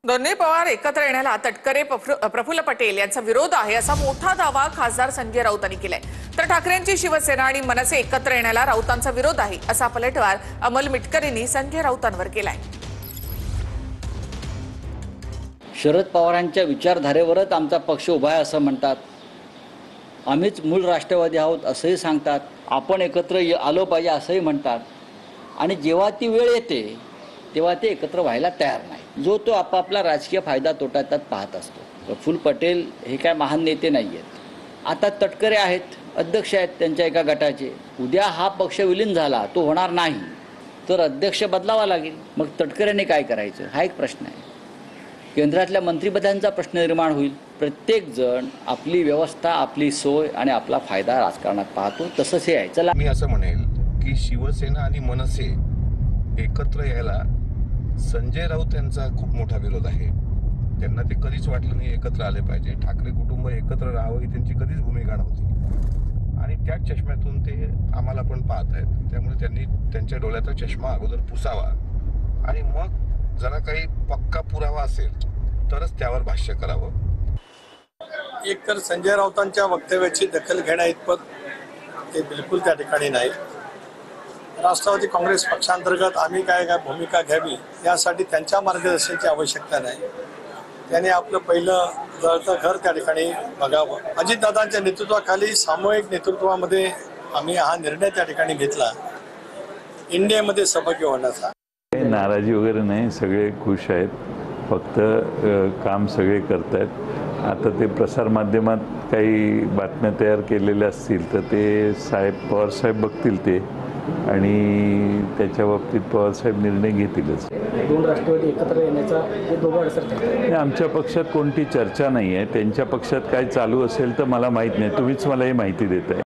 दोन्ही पवार एकत्र येण्याला तटकरे प्रफुल्ल पटेल यांचा विरोध आहे असा मोठा दावा खासदार संजय राऊतांनी केलाय। तर ठाकरेंची शिवसेना आणि मनसे एकत्र येण्याला राऊतांचा विरोध आहे असा पलटवार अमल मिटकरींनी संजय राऊतांवर केलाय। शरद पवारांच्या विचारधारेवरच आमचा पक्ष उभा आहे असं म्हणतात। आम्हीच मूळ राष्ट्रवादी आहोत असंही सांगतात। आपण एकत्र आलो पाहिजे असंही म्हणतात। आणि जेव्हा ती वेळ येते तेव्हा ते एकत्र व्हायला तयार नाही। जो तो आपापला राजकीय फायदा तोटा त्यात पाहत असतो। प्रफुल्ल पटेल हे काय महान नेते नाही आहेत। आता तटकरे आहेत, अध्यक्ष आहेत त्यांच्या एका गटाचे। उद्या हा पक्ष विलीन झाला, तो होणार नाही तर अध्यक्ष बदलावा लागेल। मग तटकरेने काय करायचं हा एक प्रश्न आहे। केंद्रातल्या मंत्रिपदांचा प्रश्न निर्माण होईल। प्रत्येक जण आपली व्यवस्था, आपली सोय आणि आपला फायदा राजकारणात पाहतो, तसंच हे आहे। चला, मी असं म्हणेल की शिवसेना आणि मनसे एकत्र यायला संजय राऊत यांचा खूप मोठा विरोध आहे। त्यांना ते कधीच वाटलं नाही एकत्र आले पाहिजे। ठाकरे कुटुंब एकत्र राहावं ही त्यांची कधीच भूमिका नव्हती आणि त्याच चष्म्यातून ते आम्हाला पण पाहत आहेत। त्यामुळे त्यांनी त्यांच्या डोळ्याचा चष्मा अगोदर पुसावा आणि मग जरा काही पक्का पुरावा असेल तरच त्यावर भाष्य करावं। एक तर संजय राऊतांच्या वक्तव्याची दखल घेण्याइतपत ते बिलकुल त्या ठिकाणी नाही। राष्ट्रवादी काँग्रेस पक्षांतर्गत आम्ही काय भूमिका घ्यावी यासाठी त्यांच्या मार्गदर्शनाची आवश्यकता नाही। त्यांनी आपलं पहिलं जळतं घर त्या ठिकाणी बघावं। अजितदादांच्या नेतृत्वाखाली सामूहिक नेतृत्वामध्ये आम्ही हा निर्णय त्या ठिकाणी घेतला इंडियामध्ये सहभागी होण्याचा। नाराजी वगैरे नाही, सगळे खुश आहेत। फक्त काम सगळे करतायत। आता ते प्रसार माध्यमात काही बातम्या तयार केलेल्या असतील तर ते पवार साहेब बघतील ते आणि त्याच्या बाबतीत पवार साहेब निर्णय घेतीलच। दोन राष्ट्रवादी एकत्र येण्याचा हे दोघं अडचण आमच्या पक्षात कोणती चर्चा नाही आहे। त्यांच्या पक्षात काय चालू असेल तर मला माहीत नाही, तुम्हीच मला ही माहिती देताय।